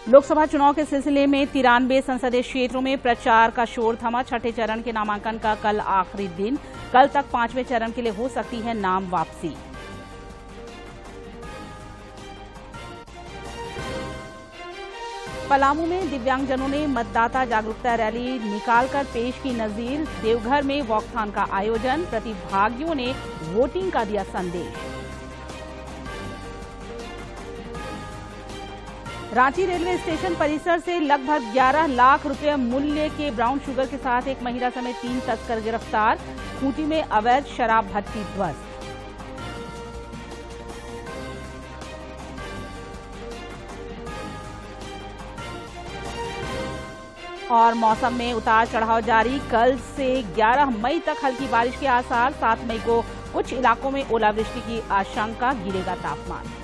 लोकसभा चुनाव के सिलसिले में 93 संसदीय क्षेत्रों में प्रचार का शोर थमा। छठे चरण के नामांकन का कल आखिरी दिन। कल तक 5वें चरण के लिए हो सकती है नाम वापसी। पलामू में दिव्यांगजनों ने मतदाता जागरूकता रैली निकालकर पेश की नजीर। देवघर में वॉकथॉन का आयोजन। प्रतिभागियों ने वोटिंग का दिया संदेश। रांची रेलवे स्टेशन परिसर से लगभग 11 लाख रुपए मूल्य के ब्राउन शुगर के साथ एक महिला समेत 3 तस्कर गिरफ्तार। खूंटी में अवैध शराब भट्टी ध्वस्त। और मौसम में उतार चढ़ाव जारी। कल से 11 मई तक हल्की बारिश के आसार। 7 मई को कुछ इलाकों में ओलावृष्टि की आशंका। गिरेगा तापमान।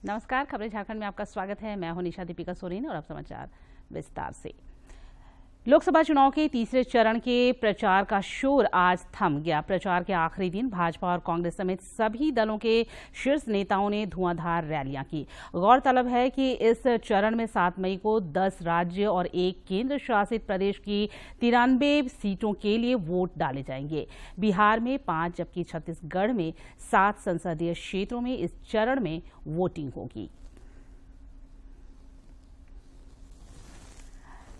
नमस्कार, खबरें झारखंड में आपका स्वागत है। मैं हूं निशा दीपिका सोरेन और अब समाचार विस्तार से। लोकसभा चुनाव के तीसरे चरण के प्रचार का शोर आज थम गया। प्रचार के आखिरी दिन भाजपा और कांग्रेस समेत सभी दलों के शीर्ष नेताओं ने धुआंधार रैलियां की। गौरतलब है कि इस चरण में 7 मई को 10 राज्य और 1 केंद्र शासित प्रदेश की 93 सीटों के लिए वोट डाले जाएंगे। बिहार में 5 जबकि छत्तीसगढ़ में 7 संसदीय क्षेत्रों में इस चरण में वोटिंग होगी।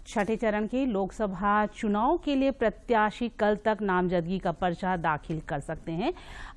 छठे चरण के लोकसभा चुनाव के लिए प्रत्याशी कल तक नामजदगी का पर्चा दाखिल कर सकते हैं।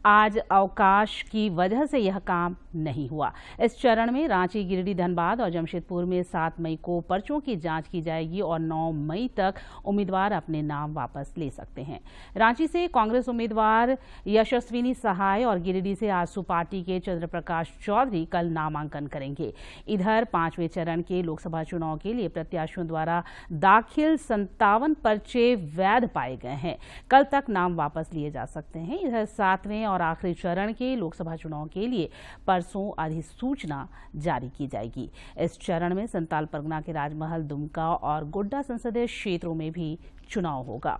आज अवकाश की वजह से यह काम नहीं हुआ। इस चरण में रांची, गिरिडीह, धनबाद और जमशेदपुर में 7 मई को पर्चों की जांच की जाएगी और 9 मई तक उम्मीदवार अपने नाम वापस ले सकते हैं। रांची से कांग्रेस उम्मीदवार यशस्विनी सहाय और गिरिडीह से आजसू पार्टी के चंद्रप्रकाश चौधरी कल नामांकन करेंगे। इधर 5वें चरण के लोकसभा चुनाव के लिए प्रत्याशियों द्वारा दाखिल 57 पर्चे वैध पाए गए हैं। कल तक नाम वापस लिए जा सकते हैं। इधर 7वें और आखिरी चरण के लोकसभा चुनाव के लिए परसों अधिसूचना जारी की जाएगी। इस चरण में संताल परगना के राजमहल, दुमका और गोड्डा संसदीय क्षेत्रों में भी चुनाव होगा।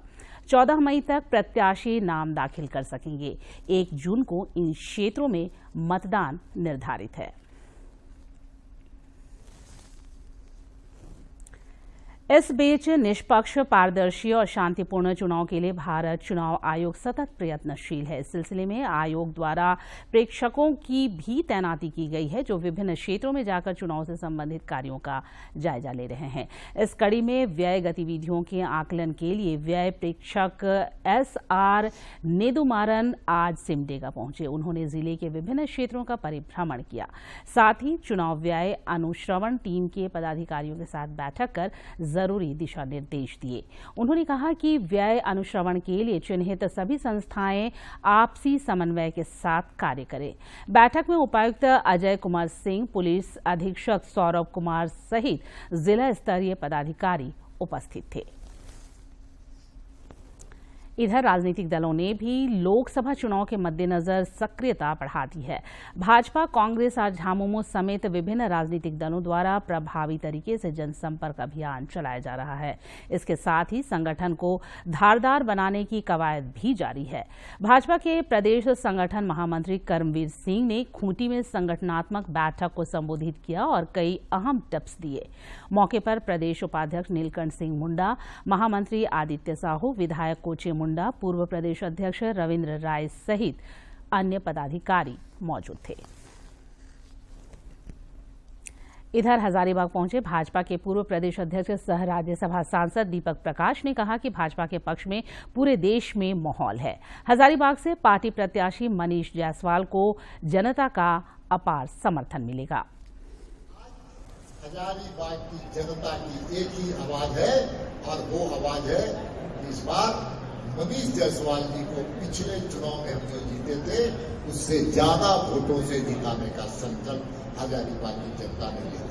14 मई तक प्रत्याशी नाम दाखिल कर सकेंगे। 1 जून को इन क्षेत्रों में मतदान निर्धारित है। इस बीच निष्पक्ष, पारदर्शी और शांतिपूर्ण चुनाव के लिए भारत चुनाव आयोग सतत प्रयत्नशील है। इस सिलसिले में आयोग द्वारा प्रेक्षकों की भी तैनाती की गई है, जो विभिन्न क्षेत्रों में जाकर चुनाव से संबंधित कार्यों का जायजा ले रहे हैं। इस कड़ी में व्यय गतिविधियों के आकलन के लिए व्यय प्रेक्षक SR नेदुमारन आज सिमडेगा पहुंचे। उन्होंने जिले के विभिन्न क्षेत्रों का परिभ्रमण किया। साथ ही चुनाव व्यय अनुश्रवण टीम के पदाधिकारियों के साथ बैठक कर जरूरी दिशा निर्देश दिए। उन्होंने कहा कि व्यय अनुश्रवण के लिए चिन्हित सभी संस्थाएं आपसी समन्वय के साथ कार्य करें। बैठक में उपायुक्त अजय कुमार सिंह, पुलिस अधीक्षक सौरभ कुमार सहित जिला स्तरीय पदाधिकारी उपस्थित थे। इधर राजनीतिक दलों ने भी लोकसभा चुनाव के मद्देनजर सक्रियता बढ़ा दी है। भाजपा, कांग्रेस और झामुमो समेत विभिन्न राजनीतिक दलों द्वारा प्रभावी तरीके से जनसंपर्क अभियान चलाया जा रहा है। इसके साथ ही संगठन को धारदार बनाने की कवायद भी जारी है। भाजपा के प्रदेश संगठन महामंत्री कर्मवीर सिंह ने खूंटी में संगठनात्मक बैठक को संबोधित किया और कई अहम टिप्स दिए। मौके पर प्रदेश उपाध्यक्ष नीलकंठ सिंह मुंडा, महामंत्री आदित्य साहू, विधायक कोचे मुंडा, पूर्व प्रदेश अध्यक्ष रविंद्र राय सहित अन्य पदाधिकारी मौजूद थे। इधर हजारीबाग पहुंचे भाजपा के पूर्व प्रदेश अध्यक्ष सह राज्यसभा सांसद दीपक प्रकाश ने कहा कि भाजपा के पक्ष में पूरे देश में माहौल है। हजारीबाग से पार्टी प्रत्याशी मनीष जायसवाल को जनता का अपार समर्थन मिलेगा। हजारीबाग की जनता की एक ही आवाज है और वो आवाज है इस बार मनीष जायसवाल जी को पिछले चुनाव में हम जो जीते थे उससे ज्यादा वोटों से जिताने का संकल्प हजारीबाग की जनता ने लिया।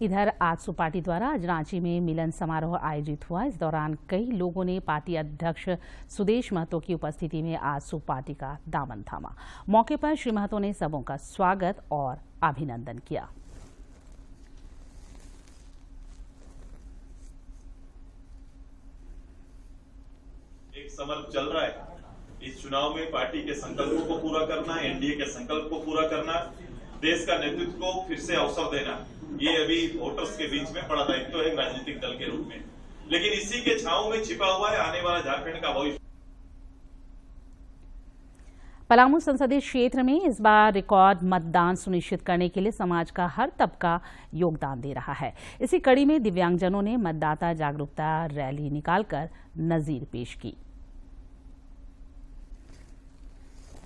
इधर आजसू पार्टी द्वारा आज रांची में मिलन समारोह आयोजित हुआ। इस दौरान कई लोगों ने पार्टी अध्यक्ष सुदेश महतो की उपस्थिति में आजसू पार्टी का दामन थामा। मौके पर श्री महतो ने सबों का स्वागत और अभिनंदन किया। एक समर चल रहा है। इस चुनाव में पार्टी के संकल्पों को पूरा करना, एनडीए के संकल्प को पूरा करना, देश का नेतृत्व को फिर से अवसर देना, ये अभी वोटर्स के बीच में बड़ा दायित्व है राजनीतिक दल के रूप में। लेकिन इसी के छांव में छिपा हुआ है आने वाला झारखंड का भविष्य। पलामू संसदीय क्षेत्र में इस बार रिकॉर्ड मतदान सुनिश्चित करने के लिए समाज का हर तबका योगदान दे रहा है। इसी कड़ी में दिव्यांगजनों ने मतदाता जागरूकता रैली निकालकर नजीर पेश की।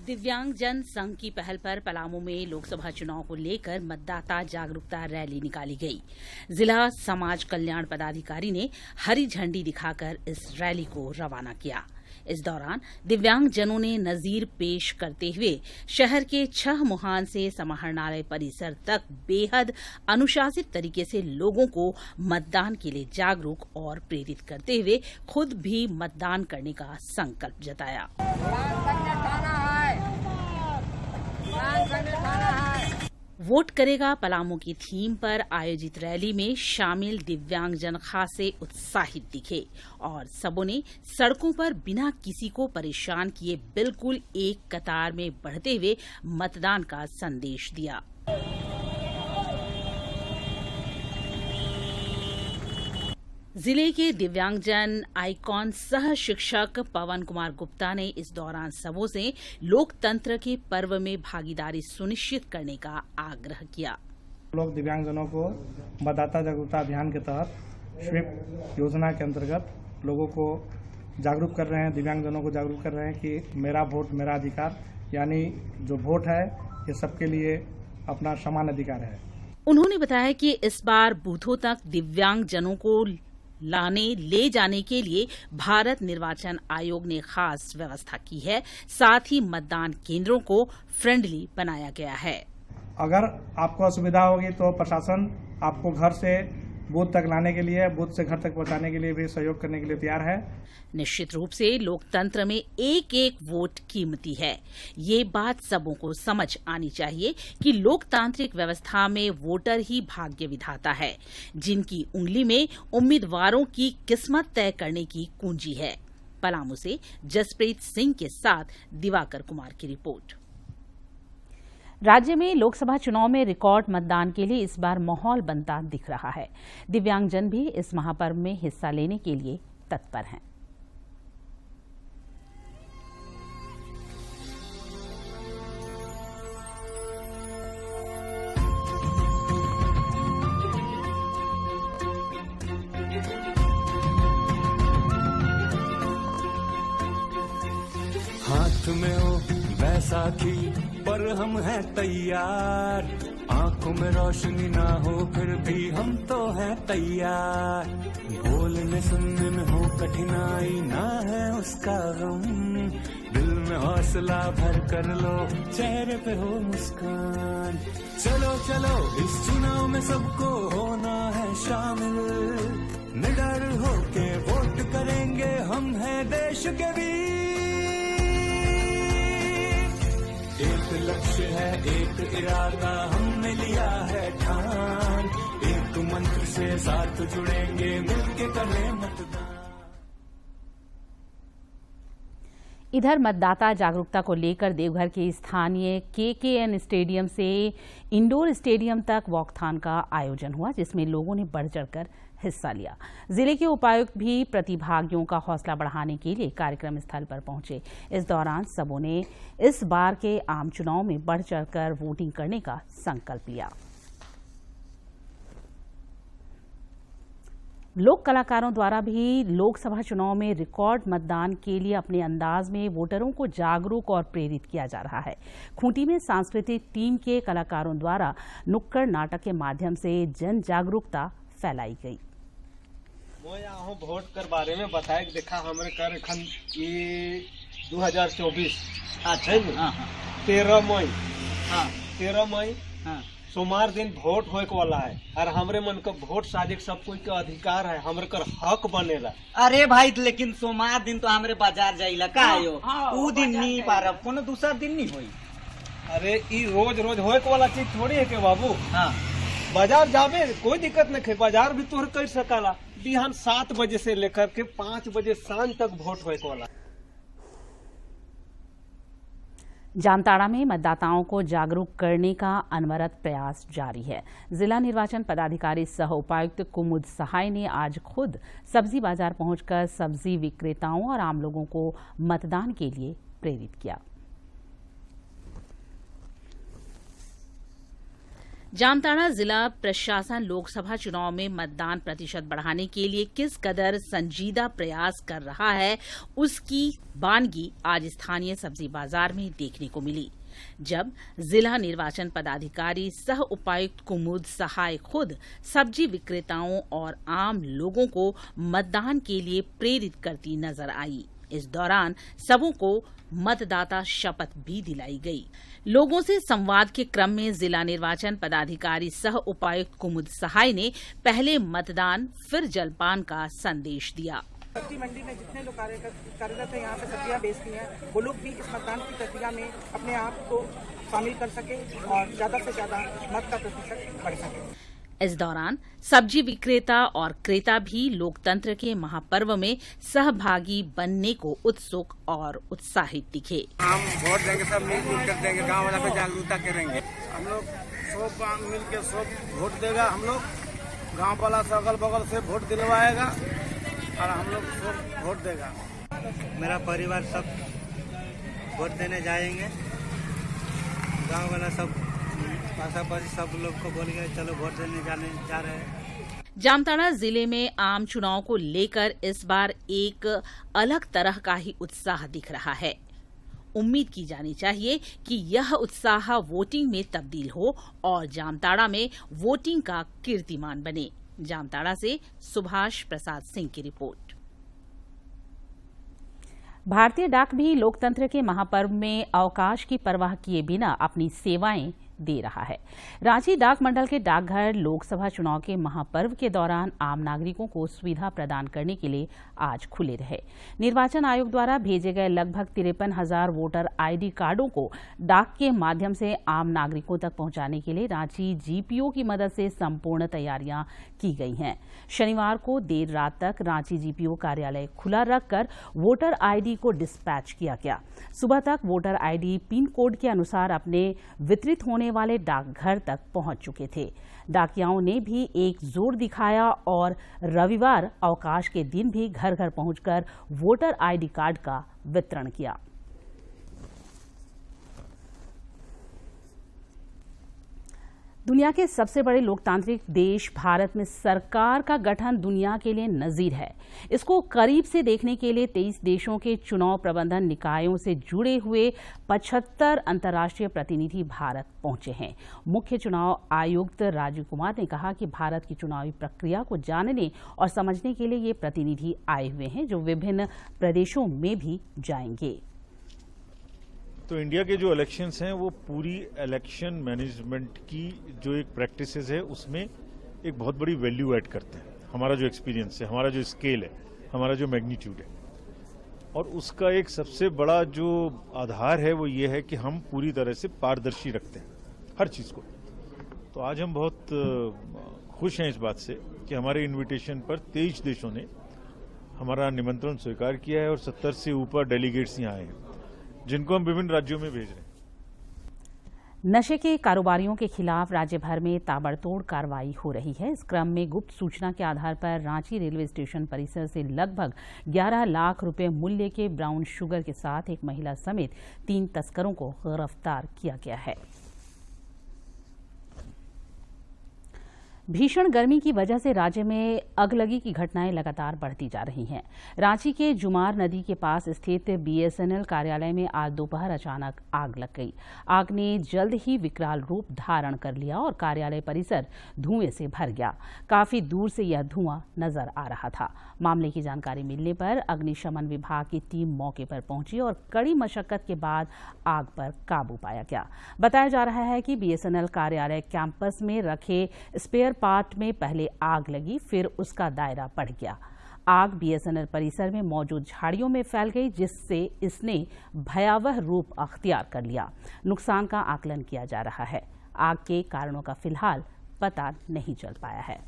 दिव्यांगजन संघ की पहल पर पलामू में लोकसभा चुनाव को लेकर मतदाता जागरूकता रैली निकाली गई। जिला समाज कल्याण पदाधिकारी ने हरी झंडी दिखाकर इस रैली को रवाना किया। इस दौरान दिव्यांगजनों ने नजीर पेश करते हुए शहर के 6 मुहान से समाहरणालय परिसर तक बेहद अनुशासित तरीके से लोगों को मतदान के लिए जागरूक और प्रेरित करते हुए खुद भी मतदान करने का संकल्प जताया। वोट करेगा पलामू की थीम पर आयोजित रैली में शामिल दिव्यांगजन खासे उत्साहित दिखे और सबों ने सड़कों पर बिना किसी को परेशान किए बिल्कुल एक कतार में बढ़ते हुए मतदान का संदेश दिया। जिले के दिव्यांगजन आइकॉन सह शिक्षक पवन कुमार गुप्ता ने इस दौरान सबों से लोकतंत्र के पर्व में भागीदारी सुनिश्चित करने का आग्रह किया। लोग दिव्यांगजनों को मतदाता जागरूकता अभियान के तहत स्वीप योजना के अंतर्गत लोगों को जागरूक कर रहे हैं, दिव्यांगजनों को जागरूक कर रहे हैं कि मेरा वोट मेरा अधिकार, यानी जो वोट है ये सबके लिए अपना समान अधिकार है। उन्होंने बताया कि इस बार बूथों तक दिव्यांगजनों को ले जाने के लिए भारत निर्वाचन आयोग ने खास व्यवस्था की है। साथ ही मतदान केंद्रों को फ्रेंडली बनाया गया है। अगर आपको असुविधा होगी तो प्रशासन आपको घर से बूथ तक लाने के लिए, बूथ से घर तक पहुंचाने के लिए भी सहयोग करने के लिए तैयार है। निश्चित रूप से लोकतंत्र में एक एक वोट कीमती है। ये बात सबों को समझ आनी चाहिए कि लोकतांत्रिक व्यवस्था में वोटर ही भाग्य विधाता है, जिनकी उंगली में उम्मीदवारों की किस्मत तय करने की कुंजी है। पलामू से जसप्रीत सिंह के साथ दिवाकर कुमार की रिपोर्ट। राज्य में लोकसभा चुनाव में रिकॉर्ड मतदान के लिए इस बार माहौल बनता दिख रहा है। दिव्यांगजन भी इस महापर्व में हिस्सा लेने के लिए तत्पर हैं। हाथ में हो बैसाखी पर हम हैं तैयार, आंखों में रोशनी ना हो फिर भी हम तो हैं तैयार। बोलने सुनने में हो कठिनाई ना है उसका गम, दिल में हौसला भर कर लो चेहरे पे हो मुस्कान। चलो चलो इस चुनाव में सबको होना है शामिल, निडर होके वोट करेंगे हम हैं देश के वीर। एक लक्ष्य है एक इरादा हमने लिया है ठान, एक मंत्र से साथ जुड़ेंगे मिलके करें मतदान। इधर मतदाता जागरूकता को लेकर देवघर के स्थानीय केकेएन स्टेडियम से इंडोर स्टेडियम तक वॉकथॉन का आयोजन हुआ, जिसमें लोगों ने बढ़ चढ़कर हिस्सा लिया। जिले के उपायुक्त भी प्रतिभागियों का हौसला बढ़ाने के लिए कार्यक्रम स्थल पर पहुंचे। इस दौरान सबों ने इस बार के आम चुनाव में बढ़ चढ़कर वोटिंग करने का संकल्प लिया। लोक कलाकारों द्वारा भी लोकसभा चुनाव में रिकॉर्ड मतदान के लिए अपने अंदाज में वोटरों को जागरूक और प्रेरित किया जा रहा है। खूंटी में सांस्कृतिक टीम के कलाकारों द्वारा नुक्कड़ नाटक के माध्यम से जन जागरूकता फैलाई गई। यहाँ वोट कर बारे में बताए देखा हमारे कर एखन ये 2024 अच्छा 13 मई 13 मई सोमवार दिन वोट होए के वाला है और हमरे मन का वोट साजे के सब कोई के अधिकार है, हमरे कर हक बनेला। अरे भाई लेकिन सोमवार दिन तो हमरे बाजार जाइला का आयो ऊ दिन नहीं पारब, कोनो दूसरा दिन नहीं होई। अरे ई रोज रोज होए के वाला चीज थोड़ी है के बाबू। हाँ बाजार जावे कोई दिक्कत नहीं है, बाजार भी तोहर कर सकाला। बिहान 7 बजे से लेकर के 5 बजे सांझ तक वोट होए के वाला। जामताड़ा में मतदाताओं को जागरूक करने का अनवरत प्रयास जारी है। जिला निर्वाचन पदाधिकारी सह उपायुक्त कुमुद सहाय ने आज खुद सब्जी बाजार पहुंचकर सब्जी विक्रेताओं और आम लोगों को मतदान के लिए प्रेरित किया। जामताड़ा जिला प्रशासन लोकसभा चुनाव में मतदान प्रतिशत बढ़ाने के लिए किस कदर संजीदा प्रयास कर रहा है, उसकी वानगी आज स्थानीय सब्जी बाजार में देखने को मिली, जब जिला निर्वाचन पदाधिकारी सह उपायुक्त कुमुद सहाय खुद सब्जी विक्रेताओं और आम लोगों को मतदान के लिए प्रेरित करती नजर आई। इस दौरान सबों को मतदाता शपथ भी दिलाई गई। लोगों से संवाद के क्रम में जिला निर्वाचन पदाधिकारी सह उपायुक्त कुमुद सहाय ने पहले मतदान फिर जलपान का संदेश दिया। सब्जी मंडी में जितने लोग कार्यरत हैं, यहाँ पे सब्जियाँ बेचती हैं, वो लोग भी इस मतदान की प्रक्रिया में अपने आप को शामिल कर सके और ज्यादा से ज्यादा मत का प्रतिशत बढ़ सके। इस दौरान सब्जी विक्रेता और क्रेता भी लोकतंत्र के महापर्व में सहभागी बनने को उत्सुक और उत्साहित दिखे। हम वोट देंगे, सब मिलजुल कर देंगे, गांव वाला पे जागरूकता करेंगे। हम लोग सब मिल के सब वोट देगा, हम लोग गांव वाला से अगल बगल से वोट दिलवाएगा और हम लोग सब वोट देगा। मेरा परिवार सब वोट देने जाएंगे, गांव वाला सब पास सब लोग को बोलेंगे चलो वोट देने जा रहे हैं। जामताड़ा जिले में आम चुनाव को लेकर इस बार एक अलग तरह का ही उत्साह दिख रहा है। उम्मीद की जानी चाहिए कि यह उत्साह वोटिंग में तब्दील हो और जामताड़ा में वोटिंग का कीर्तिमान बने। जामताड़ा से सुभाष प्रसाद सिंह की रिपोर्ट। भारतीय डाक भी लोकतंत्र के महापर्व में अवकाश की परवाह किए बिना अपनी सेवाएं दे रहा है। रांची डाक मंडल के डाकघर लोकसभा चुनाव के महापर्व के दौरान आम नागरिकों को सुविधा प्रदान करने के लिए आज खुले रहे। निर्वाचन आयोग द्वारा भेजे गए लगभग 53,000 वोटर आईडी कार्डों को डाक के माध्यम से आम नागरिकों तक पहुंचाने के लिए रांची जीपीओ की मदद से संपूर्ण तैयारियां की गई हैं। शनिवार को देर रात तक रांची जीपीओ कार्यालय खुला रखकर वोटर आईडी को डिस्पैच किया गया। सुबह तक वोटर आईडी पिन कोड के अनुसार अपने वितरित होने वाले डाकघर तक पहुंच चुके थे। डाकियाओं ने भी एक जोर दिखाया और रविवार अवकाश के दिन भी घर घर पहुंचकर वोटर आईडी कार्ड का वितरण किया। दुनिया के सबसे बड़े लोकतांत्रिक देश भारत में सरकार का गठन दुनिया के लिए नजीर है। इसको करीब से देखने के लिए 23 देशों के चुनाव प्रबंधन निकायों से जुड़े हुए 75 अंतर्राष्ट्रीय प्रतिनिधि भारत पहुंचे हैं। मुख्य चुनाव आयुक्त राजीव कुमार ने कहा कि भारत की चुनावी प्रक्रिया को जानने और समझने के लिए ये प्रतिनिधि आए हुए हैं, जो विभिन्न प्रदेशों में भी जाएंगे। तो इंडिया के जो इलेक्शंस हैं वो पूरी इलेक्शन मैनेजमेंट की जो एक प्रैक्टिसेस है उसमें एक बहुत बड़ी वैल्यू ऐड करते हैं। हमारा जो एक्सपीरियंस है, हमारा जो स्केल है, हमारा जो मैग्नीट्यूड है, और उसका एक सबसे बड़ा जो आधार है वो ये है कि हम पूरी तरह से पारदर्शी रखते हैं हर चीज़ को। तो आज हम बहुत खुश हैं इस बात से कि हमारे इन्विटेशन पर 23 देशों ने हमारा निमंत्रण स्वीकार किया है और 70 से ऊपर डेलीगेट्स यहाँ आए हैं, जिनको हम विभिन्न राज्यों में भेज रहे हैं। नशे के कारोबारियों के खिलाफ राज्य भर में ताबड़तोड़ कार्रवाई हो रही है। इस क्रम में गुप्त सूचना के आधार पर रांची रेलवे स्टेशन परिसर से लगभग 11 लाख रुपए मूल्य के ब्राउन शुगर के साथ एक महिला समेत 3 तस्करों को गिरफ्तार किया गया है। भीषण गर्मी की वजह से राज्य में अगलगी की घटनाएं लगातार बढ़ती जा रही हैं। रांची के जुमार नदी के पास स्थित बीएसएनएल कार्यालय में आज दोपहर अचानक आग लग गई। आग ने जल्द ही विकराल रूप धारण कर लिया और कार्यालय परिसर धुएं से भर गया। काफी दूर से यह धुआं नजर आ रहा था। मामले की जानकारी मिलने पर अग्निशमन विभाग की टीम मौके पर पहुंची और कड़ी मशक्कत के बाद आग पर काबू पाया गया। बताया जा रहा है कि बीएसएनएल कार्यालय कैंपस में रखे स्पेयर पार्ट में पहले आग लगी, फिर उसका दायरा बढ़ गया। आग बीएसएनएल परिसर में मौजूद झाड़ियों में फैल गई, जिससे इसने भयावह रूप अख्तियार कर लिया। नुकसान का आकलन किया जा रहा है। आग के कारणों का फिलहाल पता नहीं चल पाया है।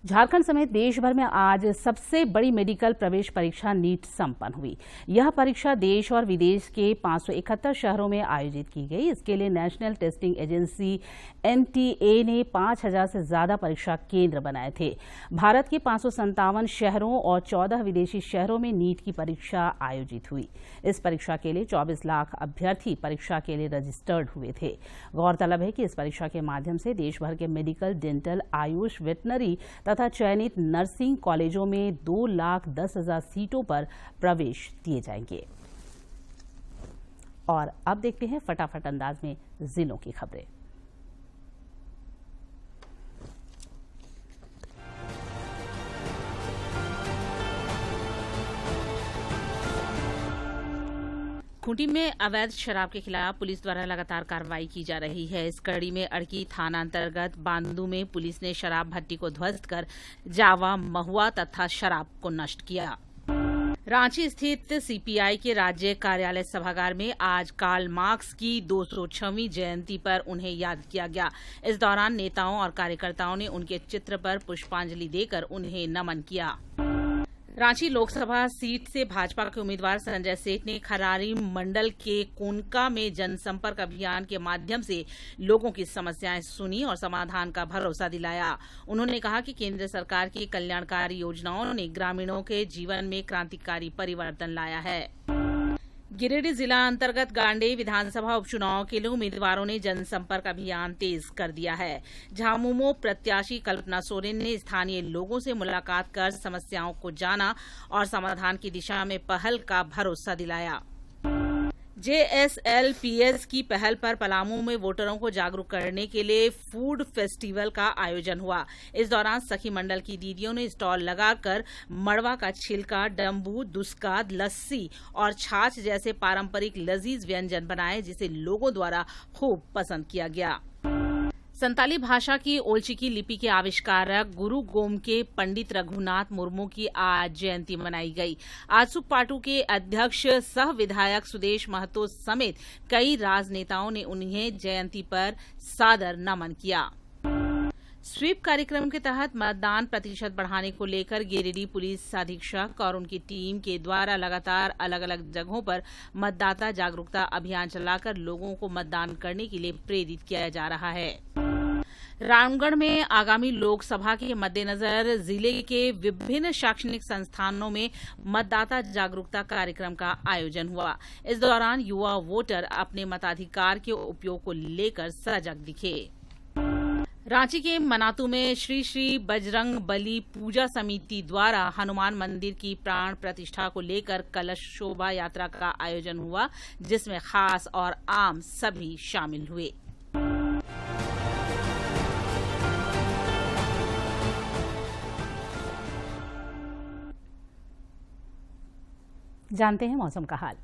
झारखंड समेत देश भर में आज सबसे बड़ी मेडिकल प्रवेश परीक्षा नीट संपन्न हुई। यह परीक्षा देश और विदेश के 571 शहरों में आयोजित की गई। इसके लिए नेशनल टेस्टिंग एजेंसी एनटीए ने 5000 से ज्यादा परीक्षा केंद्र बनाए थे। भारत के 557 शहरों और 14 विदेशी शहरों में नीट की परीक्षा आयोजित हुई। इस परीक्षा के लिए 24 लाख अभ्यर्थी परीक्षा के लिए रजिस्टर्ड हुए थे। गौरतलब है कि इस परीक्षा के माध्यम से देश भर के मेडिकल, डेंटल, आयुष, वेटनरी तथा चयनित नर्सिंग कॉलेजों में 2,10,000 सीटों पर प्रवेश दिए जाएंगे। और अब देखते हैं फटाफट अंदाज में जिलों की खबरें। खूंटी में अवैध शराब के खिलाफ पुलिस द्वारा लगातार कार्रवाई की जा रही है। इस कड़ी में अड़की थाना अंतर्गत बांदू में पुलिस ने शराब भट्टी को ध्वस्त कर जावा, महुआ तथा शराब को नष्ट किया। रांची स्थित सीपीआई के राज्य कार्यालय सभागार में आज कार्ल मार्क्स की 206वीं जयंती पर उन्हें याद किया गया। इस दौरान नेताओं और कार्यकर्ताओं ने उनके चित्र पर पुष्पांजलि देकर उन्हें नमन किया। रांची लोकसभा सीट से भाजपा के उम्मीदवार संजय सेठ ने खरारी मंडल के कोनका में जनसंपर्क अभियान के माध्यम से लोगों की समस्याएं सुनी और समाधान का भरोसा दिलाया। उन्होंने कहा कि केंद्र सरकार की कल्याणकारी योजनाओं ने ग्रामीणों के जीवन में क्रांतिकारी परिवर्तन लाया है। गिरिडीह जिला अंतर्गत गांडेय विधानसभा उपचुनाव के लिए उम्मीदवारों ने जनसंपर्क अभियान तेज कर दिया है। झामुमो प्रत्याशी कल्पना सोरेन ने स्थानीय लोगों से मुलाकात कर समस्याओं को जाना और समाधान की दिशा में पहल का भरोसा दिलाया। जेएसएलपीएस की पहल पर पलामू में वोटरों को जागरूक करने के लिए फूड फेस्टिवल का आयोजन हुआ। इस दौरान सखी मंडल की दीदियों ने स्टॉल लगाकर मड़वा का छिलका, डम्बू, दुस्का, लस्सी और छाछ जैसे पारंपरिक लजीज व्यंजन बनाए, जिसे लोगों द्वारा खूब पसंद किया गया। संताली भाषा की ओलचिकी लिपि के आविष्कारक गुरु गोमके पंडित रघुनाथ मुर्मू की आज जयंती मनाई गई। आजसू पार्टी के अध्यक्ष सह विधायक सुदेश महतो समेत कई राजनेताओं ने उन्हें जयंती पर सादर नमन किया। स्वीप कार्यक्रम के तहत मतदान प्रतिशत बढ़ाने को लेकर गिरिडीह पुलिस अधीक्षक और उनकी टीम के द्वारा लगातार अलग अलग जगहों पर मतदाता जागरूकता अभियान चलाकर लोगों को मतदान करने के लिए प्रेरित किया जा रहा है। रामगढ़ में आगामी लोकसभा के मद्देनजर जिले के विभिन्न शैक्षणिक संस्थानों में मतदाता जागरूकता कार्यक्रम का आयोजन हुआ। इस दौरान युवा वोटर अपने मताधिकार के उपयोग को लेकर सजग दिखे। रांची के मनातू में श्री श्री बजरंग बली पूजा समिति द्वारा हनुमान मंदिर की प्राण प्रतिष्ठा को लेकर कलश शोभा यात्रा का आयोजन हुआ, जिसमें खास और आम सभी शामिल हुए। जानते हैं मौसम का हाल।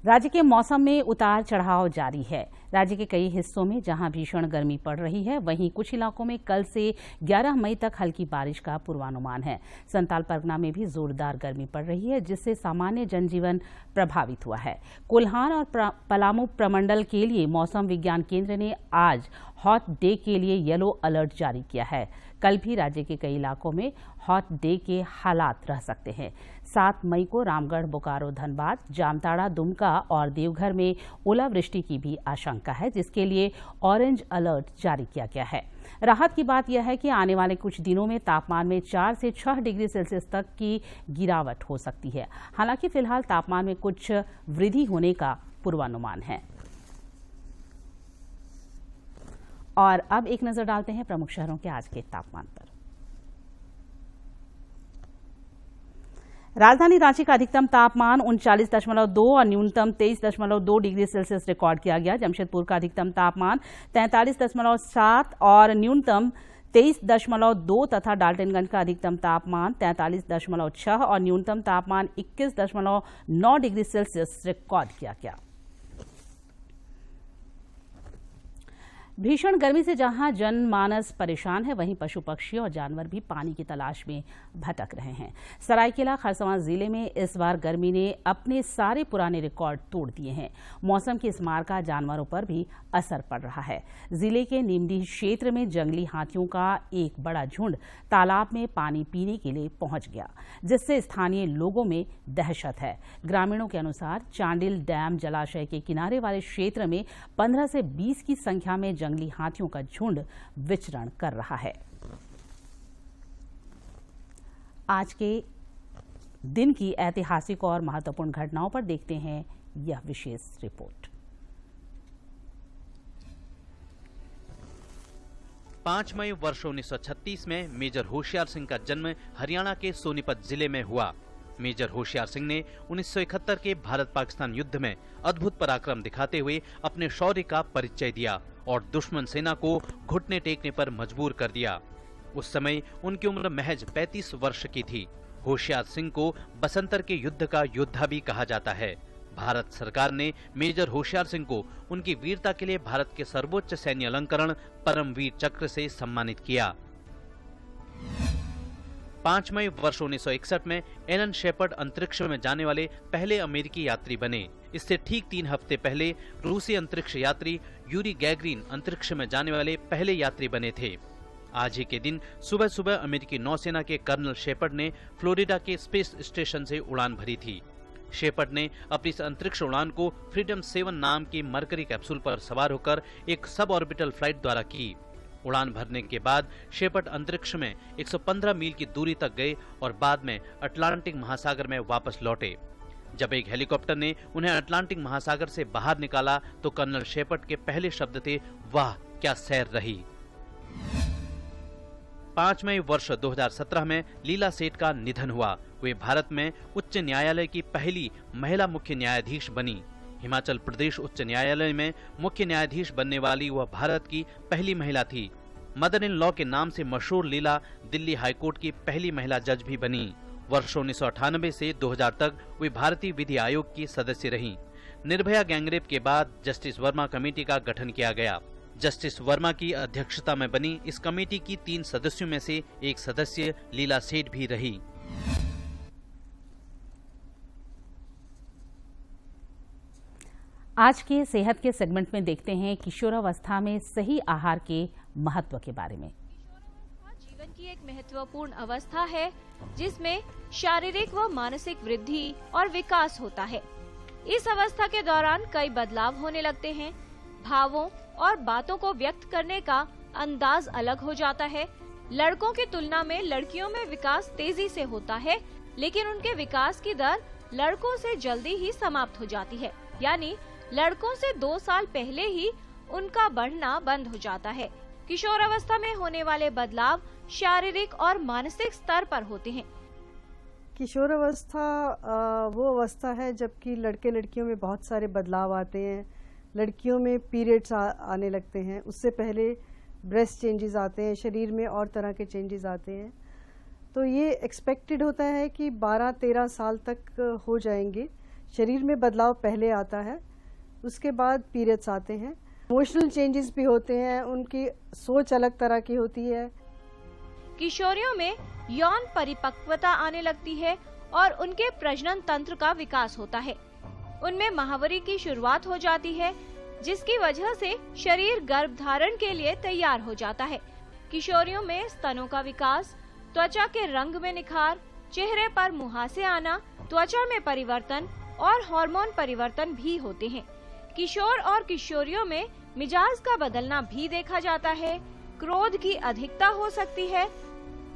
राज्य के मौसम में उतार चढ़ाव जारी है। राज्य के कई हिस्सों में जहां भीषण गर्मी पड़ रही है, वहीं कुछ इलाकों में कल से 11 मई तक हल्की बारिश का पूर्वानुमान है। संताल परगना में भी जोरदार गर्मी पड़ रही है, जिससे सामान्य जनजीवन प्रभावित हुआ है। कोल्हान और पलामू प्रमंडल के लिए मौसम विज्ञान केंद्र ने आज हॉट डे के लिए येलो अलर्ट जारी किया है। कल भी राज्य के कई इलाकों में हॉट डे के हालात रह सकते हैं। 7 मई को रामगढ़, बोकारो, धनबाद, जामताड़ा, दुमका और देवघर में ओलावृष्टि की भी आशंका है, जिसके लिए ऑरेंज अलर्ट जारी किया गया है। राहत की बात यह है कि आने वाले कुछ दिनों में तापमान में 4 से 6 डिग्री सेल्सियस तक की गिरावट हो सकती है। हालांकि फिलहाल तापमान में कुछ वृद्धि होने का पूर्वानुमान है। और अब एक नजर डालते हैं प्रमुख शहरों के आज के तापमान पर। राजधानी रांची का अधिकतम तापमान 39.2 और न्यूनतम 23.2 डिग्री सेल्सियस रिकॉर्ड किया गया। जमशेदपुर का अधिकतम तापमान 43.7 और न्यूनतम 23.2 तथा डाल्टनगंज का अधिकतम तापमान 43.6 और न्यूनतम तापमान 21.9 डिग्री सेल्सियस रिकॉर्ड किया गया। भीषण गर्मी से जहां जनमानस परेशान है, वहीं पशु पक्षी और जानवर भी पानी की तलाश में भटक रहे हैं। सरायकेला खरसावां जिले में इस बार गर्मी ने अपने सारे पुराने रिकॉर्ड तोड़ दिए हैं। मौसम की इस मार का जानवरों पर भी असर पड़ रहा है। जिले के नीमडीह क्षेत्र में जंगली हाथियों का एक बड़ा झुंड तालाब में पानी पीने के लिए पहुंच गया, जिससे स्थानीय लोगों में दहशत है। ग्रामीणों के अनुसार चांडिल डैम जलाशय के किनारे वाले क्षेत्र में 15 से 20 की संख्या में जंगली हाथियों का झुंड विचरण कर रहा है। आज के दिन की ऐतिहासिक और महत्वपूर्ण घटनाओं पर देखते हैं यह विशेष रिपोर्ट। 5 मई वर्ष 1936 में मेजर होशियार सिंह का जन्म हरियाणा के सोनीपत जिले में हुआ। मेजर होशियार सिंह ने 1971 के भारत पाकिस्तान युद्ध में अद्भुत पराक्रम दिखाते हुए अपने शौर्य का परिचय दिया और दुश्मन सेना को घुटने टेकने पर मजबूर कर दिया। उस समय उनकी उम्र महज 35 वर्ष की थी। होशियार सिंह को बसंतर के युद्ध का योद्धा भी कहा जाता है। भारत सरकार ने मेजर होशियार सिंह को उनकी वीरता के लिए भारत के सर्वोच्च सैन्य अलंकरण परमवीर चक्र से सम्मानित किया। 5 मई वर्ष 1961 में एलन शेपर्ड अंतरिक्ष में जाने वाले पहले अमेरिकी यात्री बने। इससे ठीक 3 हफ्ते पहले रूसी अंतरिक्ष यात्री यूरी गैगरिन अंतरिक्ष में जाने वाले पहले यात्री बने थे। आज ही के दिन सुबह सुबह अमेरिकी नौसेना के कर्नल शेपर्ड ने फ्लोरिडा के स्पेस स्टेशन से उड़ान भरी थी। शेपर्ड ने अपनी इस अंतरिक्ष उड़ान को फ्रीडम 7 नाम की मरकरी कैप्सूल पर सवार होकर एक सब ऑर्बिटल फ्लाइट द्वारा की। उड़ान भरने के बाद शेपर्ड अंतरिक्ष में 115 मील की दूरी तक गए और बाद में अटलांटिक महासागर में वापस लौटे। जब एक हेलीकॉप्टर ने उन्हें अटलांटिक महासागर से बाहर निकाला तो कर्नल शेपर्ड के पहले शब्द थे, वाह क्या सैर रही। 5 मई वर्ष 2017 में लीला सेठ का निधन हुआ। वे भारत में उच्च न्यायालय की पहली महिला मुख्य न्यायाधीश बनी। हिमाचल प्रदेश उच्च न्यायालय में मुख्य न्यायाधीश बनने वाली वह भारत की पहली महिला थी। मदर इन लॉ के नाम से मशहूर लीला दिल्ली हाईकोर्ट की पहली महिला जज भी बनी। वर्ष 1998 से 2000 तक वे भारतीय विधि आयोग की सदस्य रहीं। निर्भया गैंगरेप के बाद जस्टिस वर्मा कमेटी का गठन किया गया। जस्टिस वर्मा की अध्यक्षता में बनी इस कमेटी की 3 सदस्यों में से एक सदस्य लीला सेठ भी रही। आज के सेहत के सेगमेंट में देखते हैं किशोरावस्था में सही आहार के महत्व के बारे में। जीवन की एक महत्वपूर्ण अवस्था है जिसमें शारीरिक व मानसिक वृद्धि और विकास होता है। इस अवस्था के दौरान कई बदलाव होने लगते हैं। भावों और बातों को व्यक्त करने का अंदाज अलग हो जाता है। लड़कों की तुलना में लड़कियों में विकास तेजी से होता है, लेकिन उनके विकास की दर लड़कों से जल्दी ही समाप्त हो जाती है। यानी लड़कों से 2 साल पहले ही उनका बढ़ना बंद हो जाता है। किशोरावस्था में होने वाले बदलाव शारीरिक और मानसिक स्तर पर होते हैं। किशोरावस्था वो अवस्था है जबकि लड़के लड़कियों में बहुत सारे बदलाव आते हैं। लड़कियों में पीरियड्स आने लगते हैं, उससे पहले ब्रेस्ट चेंजेस आते हैं, शरीर में और तरह के चेंजेस आते हैं। तो ये एक्सपेक्टेड होता है कि 12-13 साल तक हो जाएंगे। शरीर में बदलाव पहले आता है, उसके बाद पीरियड्स आते हैं। इमोशनल चेंजेस भी होते हैं, उनकी सोच अलग तरह की होती है। किशोरियों में यौन परिपक्वता आने लगती है और उनके प्रजनन तंत्र का विकास होता है। उनमें माहवारी की शुरुआत हो जाती है, जिसकी वजह से शरीर गर्भधारण के लिए तैयार हो जाता है। किशोरियों में स्तनों का विकास, त्वचा के रंग में निखार, चेहरे पर मुहासे आना, त्वचा में परिवर्तन और हार्मोन परिवर्तन भी होते हैं। किशोर और किशोरियों में मिजाज का बदलना भी देखा जाता है। क्रोध की अधिकता हो सकती है।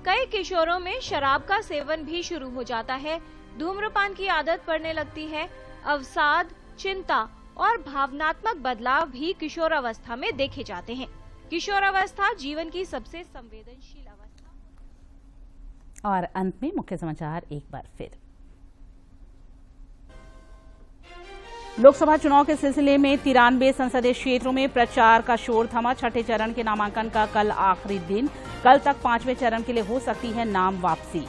कई किशोरों में शराब का सेवन भी शुरू हो जाता है। धूम्रपान की आदत पड़ने लगती है। अवसाद, चिंता और भावनात्मक बदलाव भी किशोरावस्था में देखे जाते हैं। किशोरावस्था जीवन की सबसे संवेदनशील अवस्था। और अंत में मुख्य समाचार एक बार फिर। लोकसभा चुनाव के सिलसिले में 93 संसदीय क्षेत्रों में प्रचार का शोर थमा। छठे चरण के नामांकन का कल आखिरी दिन। कल तक 5वें चरण के लिए हो सकती है नाम वापसी।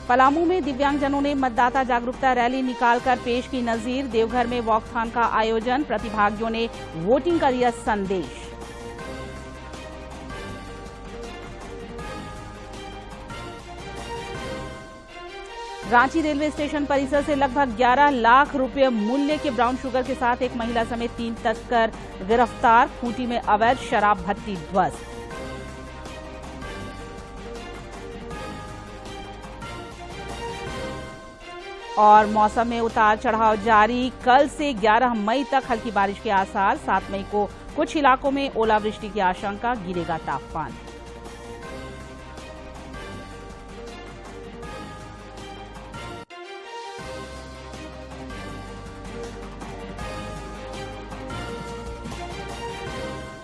पलामू में दिव्यांगजनों ने मतदाता जागरूकता रैली निकालकर पेश की नजीर। देवघर में वॉकथॉन का आयोजन। प्रतिभागियों ने वोटिंग का दिया संदेश। रांची रेलवे स्टेशन परिसर से लगभग 11 लाख रुपए मूल्य के ब्राउन शुगर के साथ एक महिला समेत 3 तस्कर गिरफ्तार। खूंटी में अवैध शराब भट्टी ध्वस्त। और मौसम में उतार चढ़ाव जारी। कल से 11 मई तक हल्की बारिश के आसार। 7 मई को कुछ इलाकों में ओलावृष्टि की आशंका। गिरेगा तापमान।